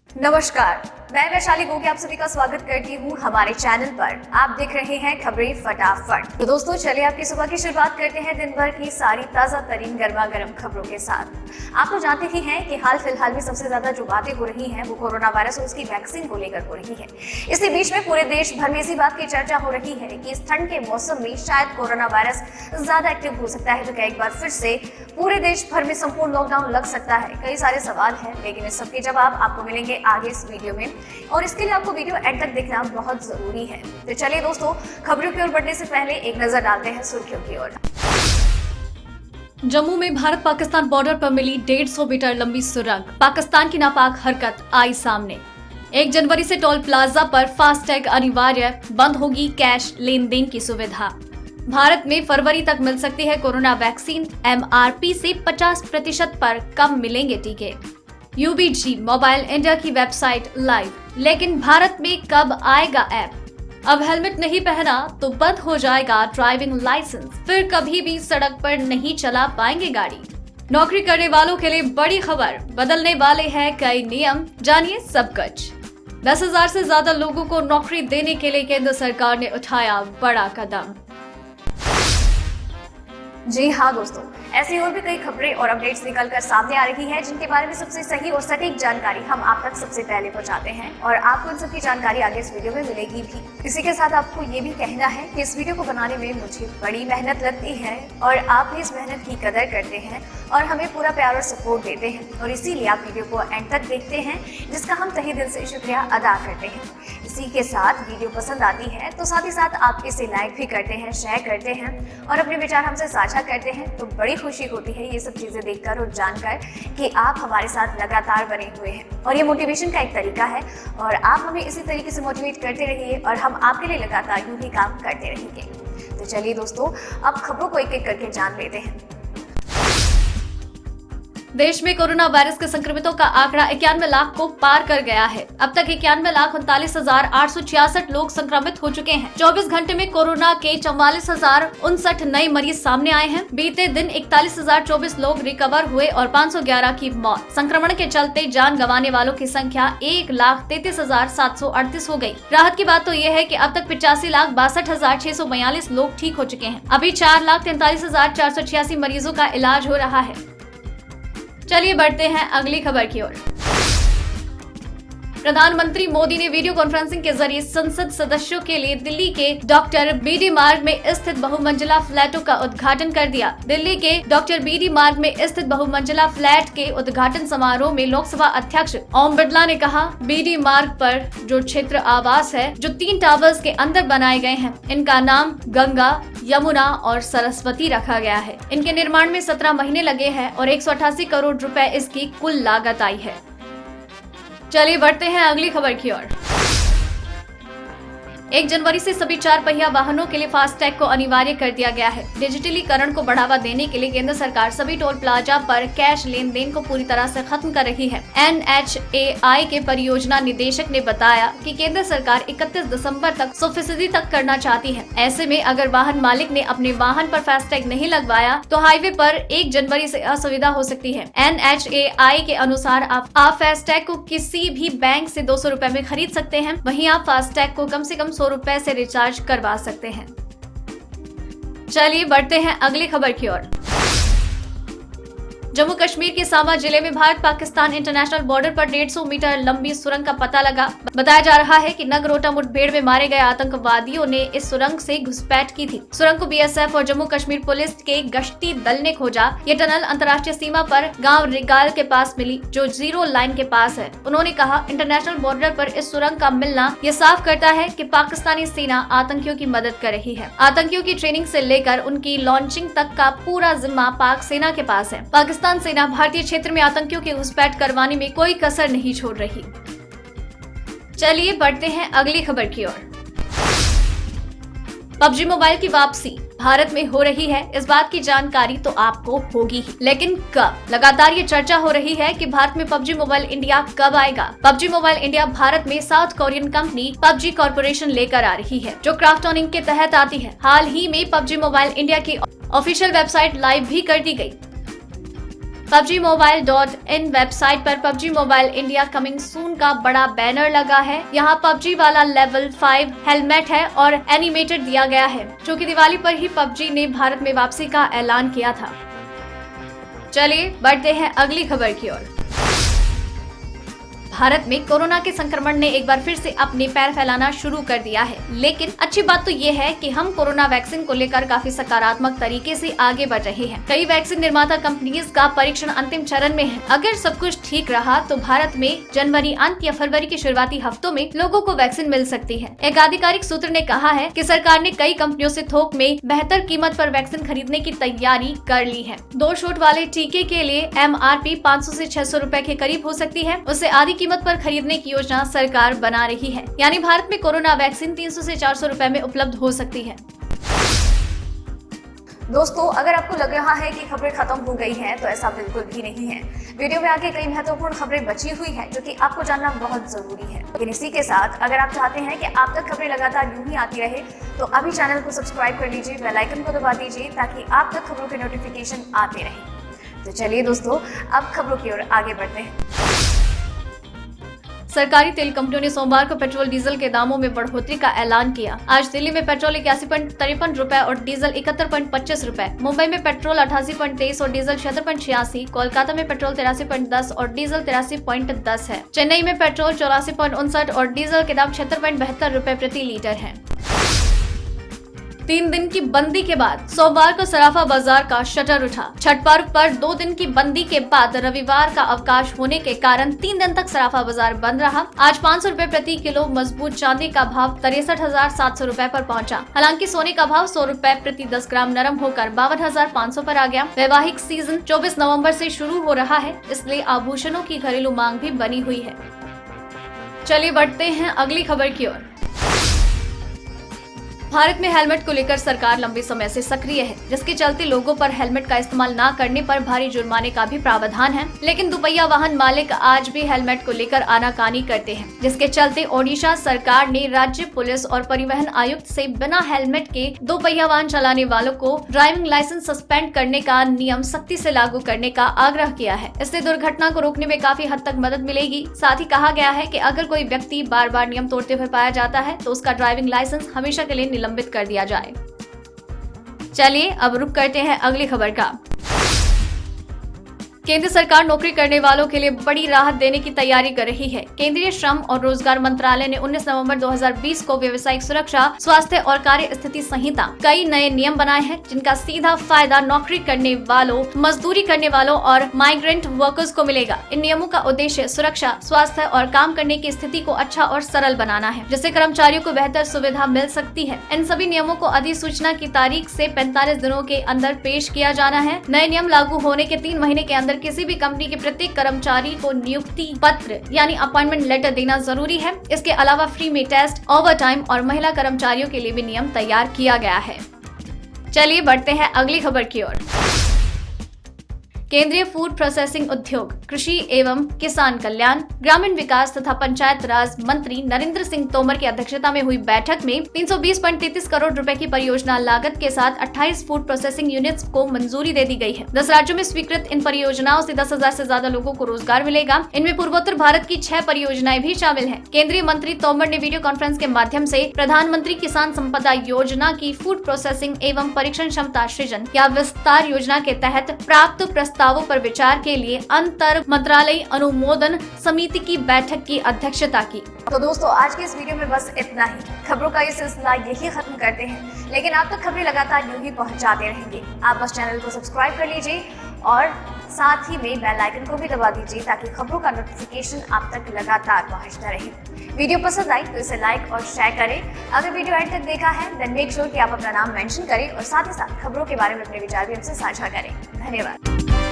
नमस्कार, मैं वैशाली गोगे आप सभी का स्वागत करती हूँ हमारे चैनल पर। आप देख रहे हैं खबरें फटाफट। तो दोस्तों चलिए आपकी सुबह की शुरुआत करते हैं दिन भर की सारी ताजा तरीन गर्मा गर्म खबरों के साथ। आप तो जानते ही हैं कि हाल फिलहाल में सबसे ज्यादा जो बातें हो रही हैं वो कोरोना वायरस और उसकी वैक्सीन को लेकर हो रही है। इसी बीच में पूरे देश भर में इसी बात की चर्चा हो रही है कि इस ठंड के मौसम में शायद कोरोना वायरस ज्यादा एक्टिव हो सकता है, तो क्या एक बार फिर से पूरे देश भर में संपूर्ण लॉकडाउन लग सकता है। कई सारे सवाल हैं, लेकिन इस सबके जवाब आपको मिलेंगे आगे इस वीडियो में, और इसके लिए आपको वीडियो एंड तक देखना बहुत जरूरी है। तो चलिए दोस्तों, खबरों की ओर बढ़ने से पहले एक नजर डालते हैं सुर्खियों की ओर। जम्मू में भारत पाकिस्तान बॉर्डर पर मिली 150 मीटर लंबी सुरंग, पाकिस्तान की नापाक हरकत आई सामने। 1 जनवरी से टोल प्लाजा पर फास्टैग अनिवार्य, बंद होगी कैश लेन देन की सुविधा। भारत में फरवरी तक मिल सकती है कोरोना वैक्सीन, MRP से 50% पर कम मिलेंगे टीके। UBG मोबाइल इंडिया की वेबसाइट लाइव, लेकिन भारत में कब आएगा ऐप? अब हेलमेट नहीं पहना तो बंद हो जाएगा ड्राइविंग लाइसेंस, फिर कभी भी सड़क पर नहीं चला पाएंगे गाड़ी। नौकरी करने वालों के लिए बड़ी खबर, बदलने वाले हैं कई नियम, जानिए सब कुछ। 10,000 से ज्यादा लोगों को नौकरी देने के लिए केंद्र सरकार ने उठाया बड़ा कदम। जी हाँ दोस्तों, ऐसी और भी कई खबरें और अपडेट्स निकलकर सामने आ रही है, जिनके बारे में सबसे सही और सटीक जानकारी हम आप तक सबसे पहले पहुंचाते हैं, और आपको इन सबकी जानकारी आगे इस वीडियो में मिलेगी भी। इसी के साथ आपको ये भी कहना है कि इस वीडियो को बनाने में मुझे बड़ी मेहनत लगती है, और आप भी इस मेहनत की कदर करते हैं और हमें पूरा प्यार और सपोर्ट देते हैं, और इसीलिए आप वीडियो को एंड तक देखते हैं, जिसका हम तहे दिल से शुक्रिया अदा करते हैं। इसी के साथ वीडियो पसंद आती है तो साथ ही साथ आप इसे लाइक भी करते हैं, शेयर करते हैं और अपने विचार हमसे साझा करते हैं, तो बड़ी खुशी होती है ये सब चीजें देखकर और जानकर कि आप हमारे साथ लगातार बने हुए हैं, और ये मोटिवेशन का एक तरीका है, और आप हमें इसी तरीके से मोटिवेट करते रहिए और हम आपके लिए लगातार यूं ही काम करते रहेंगे। तो चलिए दोस्तों, अब खबरों को एक एक करके जान लेते हैं। देश में कोरोना वायरस के संक्रमितों का आंकड़ा 91 लाख को पार कर गया है। अब तक 91,39,866 लोग संक्रमित हो चुके हैं। 24 घंटे में कोरोना के 44,059 नए मरीज सामने आए हैं। बीते दिन 41,024 लोग रिकवर हुए और 511 की मौत। संक्रमण के चलते जान गंवाने वालों की संख्या 1,33,738 हो गई। राहत की बात तो ये है कि अब तक 85,62,642 लोग ठीक हो चुके हैं। अभी 4,43,486 मरीजों का इलाज हो रहा है। चलिए बढ़ते हैं अगली खबर की ओर। प्रधानमंत्री मोदी ने वीडियो कॉन्फ्रेंसिंग के जरिए संसद सदस्यों के लिए दिल्ली के डॉक्टर BD मार्ग में स्थित बहुमंजिला फ्लैटों का उद्घाटन कर दिया। दिल्ली के डॉक्टर BD मार्ग में स्थित बहुमंजिला फ्लैट के उद्घाटन समारोह में लोकसभा अध्यक्ष ओम बिरला ने कहा, BD मार्ग पर जो क्षेत्र आवास है, जो 3 टावर्स के अंदर बनाए गए हैं, इनका नाम गंगा, यमुना और सरस्वती रखा गया है। इनके निर्माण में 17 महीने लगे हैं और 188 करोड़ रुपए इसकी कुल लागत आई है। चलिए बढ़ते हैं अगली खबर की ओर। 1 जनवरी से सभी 4 पहिया वाहनों के लिए फास्टैग को अनिवार्य कर दिया गया है। डिजिटलीकरण को बढ़ावा देने के लिए केंद्र सरकार सभी टोल प्लाजा पर कैश लेन देन को पूरी तरह से खत्म कर रही है। NHAI के परियोजना निदेशक ने बताया कि केंद्र सरकार 31 दिसंबर तक 100% तक करना चाहती है। ऐसे में अगर वाहन मालिक ने अपने वाहन पर फास्टैग नहीं लगवाया तो हाईवे पर 1 जनवरी से असुविधा हो सकती है। NHAI के अनुसार आप फास्टैग को किसी भी बैंक से 200 रुपए में खरीद सकते हैं। वहीं आप फास्टैग को कम से कम 100 रुपए से रिचार्ज करवा सकते हैं। चलिए बढ़ते हैं अगली खबर की ओर। जम्मू कश्मीर के सांबा जिले में भारत पाकिस्तान इंटरनेशनल बॉर्डर पर 150 मीटर लंबी सुरंग का पता लगा। बताया जा रहा है कि नगरोटा मुठभेड़ में मारे गए आतंकवादियों ने इस सुरंग से घुसपैठ की थी। सुरंग को BSF और जम्मू कश्मीर पुलिस के गश्ती दल ने खोजा। ये टनल अंतर्राष्ट्रीय सीमा पर गांव रिगाल के पास मिली, जो 0 लाइन के पास है। उन्होंने कहा, इंटरनेशनल बॉर्डर पर इस सुरंग का मिलना ये साफ करता है कि पाकिस्तानी सेना आतंकियों की मदद कर रही है। आतंकियों की ट्रेनिंग से लेकर उनकी लॉन्चिंग तक का पूरा जिम्मा पाक सेना के पास है। पाकिस्तान सेना भारतीय क्षेत्र में आतंकियों की घुसपैठ करवाने में कोई कसर नहीं छोड़ रही। चलिए बढ़ते हैं अगली खबर की ओर। PUBG मोबाइल की वापसी भारत में हो रही है। इस बात की जानकारी तो आपको होगी ही, लेकिन कब? लगातार ये चर्चा हो रही है कि भारत में PUBG मोबाइल इंडिया कब आएगा। PUBG मोबाइल इंडिया भारत में south Korean company PUBG corporation लेकर आ रही है, जो क्राफ्टोनिंग के तहत आती है। हाल ही में PUBG मोबाइल इंडिया की ऑफिशियल वेबसाइट लाइव भी कर दी गई। PUBGMobile.in वेबसाइट पर PUBG mobile India coming soon का बड़ा बैनर लगा है। यहाँ PUBG वाला लेवल 5 हेलमेट है और एनिमेटेड दिया गया है, जो कि दिवाली पर ही PUBG ने भारत में वापसी का ऐलान किया था। चलिए बढ़ते हैं अगली खबर की ओर। भारत में कोरोना के संक्रमण ने एक बार फिर से अपने पैर फैलाना शुरू कर दिया है, लेकिन अच्छी बात तो ये है कि हम कोरोना वैक्सीन को लेकर काफी सकारात्मक तरीके से आगे बढ़ रहे हैं। कई वैक्सीन निर्माता कंपनीज का परीक्षण अंतिम चरण में है। अगर सब कुछ ठीक रहा तो भारत में जनवरी अंत या फरवरी के शुरुआती हफ्तों में लोगों को वैक्सीन मिल सकती है। एक आधिकारिक सूत्र ने कहा है कि सरकार ने कई कंपनियों से थोक में बेहतर कीमत पर वैक्सीन खरीदने की तैयारी कर ली है। 2 शॉट वाले टीके के लिए MRP 500 से 600 रुपए के करीब हो सकती है। उससे आधी कीमत पर खरीदने की योजना सरकार बना रही है, यानी भारत में कोरोना वैक्सीन 300 से 400 रुपए में उपलब्ध हो सकती है। दोस्तों, अगर आपको लग रहा है कि खबरें खत्म हो गई हैं, तो ऐसा बिल्कुल भी नहीं है। वीडियो में आगे कई महत्वपूर्ण खबरें बची हुई हैं, जो कि आपको जानना बहुत जरूरी है। लेकिन इसी के साथ अगर आप चाहते हैं कि आप तक खबरें लगातार यूं ही आती रहे, तो अभी चैनल को सब्सक्राइब कर लीजिए, बेल आइकन को दबा दीजिए, ताकि आप तक खबरों के नोटिफिकेशन आते रहे। तो चलिए दोस्तों, अब खबरों की ओर आगे बढ़ते हैं। सरकारी तेल कंपनियों ने सोमवार को पेट्रोल डीजल के दामों में बढ़ोतरी का ऐलान किया। आज दिल्ली में पेट्रोल 81.53 रुपए और डीजल 71.25 रुपए, मुंबई में पेट्रोल 88.23 और डीजल 76.86, कोलकाता में पेट्रोल 83.10 और डीजल 83.10 है। चेन्नई में पेट्रोल 84.59 और डीजल के दाम 76.72 रुपए प्रति लीटर है। 3 दिन की बंदी के बाद सोमवार को सराफा बाजार का शटर उठा। छठ पर्व पर 2 दिन की बंदी के बाद रविवार का अवकाश होने के कारण 3 दिन तक सराफा बाजार बंद रहा। आज 500 रुपए प्रति किलो मजबूत चांदी का भाव 63,700 रुपए पर पहुंचा। हालांकि सोने का भाव 100 रुपए प्रति 10 ग्राम नरम होकर 52,500 पर आ गया। वैवाहिक सीजन 24 नवंबर से शुरू हो रहा है, इसलिए आभूषणों की घरेलू मांग भी बनी हुई है। चलिए बढ़ते हैं अगली खबर की ओर। भारत में हेलमेट को लेकर सरकार लंबे समय से सक्रिय है, जिसके चलते लोगों पर हेलमेट का इस्तेमाल न करने पर भारी जुर्माने का भी प्रावधान है। लेकिन दुपहिया वाहन मालिक आज भी हेलमेट को लेकर आनाकानी करते हैं, जिसके चलते ओडिशा सरकार ने राज्य पुलिस और परिवहन आयुक्त से बिना हेलमेट के दोपहिया वाहन चलाने वालों को ड्राइविंग लाइसेंस सस्पेंड करने का नियम सख्ती से लागू करने का आग्रह किया है। इससे दुर्घटना को रोकने में काफी हद तक मदद मिलेगी। साथ ही कहा गया है कि अगर कोई व्यक्ति बार बार नियम तोड़ते हुए पाया जाता है, तो उसका ड्राइविंग लाइसेंस हमेशा के लिए निलंबित कर दिया जाए। चलिए अब रुक करते हैं अगली खबर का। केंद्र सरकार नौकरी करने वालों के लिए बड़ी राहत देने की तैयारी कर रही है। केंद्रीय श्रम और रोजगार मंत्रालय ने 19 नवंबर 2020 को व्यावसायिक सुरक्षा, स्वास्थ्य और कार्य स्थिति संहिता कई नए नियम बनाए हैं, जिनका सीधा फायदा नौकरी करने वालों, मजदूरी करने वालों और माइग्रेंट वर्कर्स को मिलेगा। इन नियमों का उद्देश्य सुरक्षा, स्वास्थ्य और काम करने की स्थिति को अच्छा और सरल बनाना है, जिससे कर्मचारियों को बेहतर सुविधा मिल सकती है। इन सभी नियमों को अधिसूचना की तारीख से 45 दिनों के अंदर पेश किया जाना है। नए नियम लागू होने के 3 महीने के अंदर किसी भी कंपनी के प्रत्येक कर्मचारी को नियुक्ति पत्र यानी अपॉइंटमेंट लेटर देना जरूरी है। इसके अलावा फ्री में टेस्ट, ओवरटाइम और महिला कर्मचारियों के लिए भी नियम तैयार किया गया है। चलिए बढ़ते हैं अगली खबर की ओर। केंद्रीय फूड प्रोसेसिंग उद्योग, कृषि एवं किसान कल्याण, ग्रामीण विकास तथा पंचायत राज मंत्री नरेंद्र सिंह तोमर की अध्यक्षता में हुई बैठक में 320.33 करोड़ रुपए की परियोजना लागत के साथ 28 फूड प्रोसेसिंग यूनिट्स को मंजूरी दे दी गई है। 10 राज्यों में स्वीकृत इन परियोजनाओं से 10,000 से ज्यादा लोगों को रोजगार मिलेगा। इनमें पूर्वोत्तर भारत की 6 परियोजनाएं भी शामिल हैं। केंद्रीय मंत्री तोमर ने वीडियो कॉन्फ्रेंस के माध्यम से प्रधानमंत्री किसान संपदा योजना की फूड प्रोसेसिंग एवं परीक्षण क्षमता सृजन या विस्तार योजना के तहत प्राप्त प्रस्तावों पर विचार के लिए अंतर मंत्रालयी अनुमोदन समिति की बैठक की अध्यक्षता की। तो दोस्तों, आज के इस वीडियो में बस इतना ही। खबरों का ये सिलसिला यही खत्म करते हैं, लेकिन आप तक खबरें लगातार यूं ही पहुंचाते रहेंगे। आप बस चैनल को सब्सक्राइब कर लीजिए और साथ ही में बेल आइकन को भी दबा दीजिए, ताकि खबरों का नोटिफिकेशन आप तक लगातार पहुंचता रहे। वीडियो पसंद आई तो इसे लाइक और शेयर करें। अगर वीडियो एंड तक देखा है, देन मेक श्योर कि आप अपना नाम मेंशन करें और साथ ही साथ खबरों के बारे में अपने विचार भी हमसे साझा करें। धन्यवाद।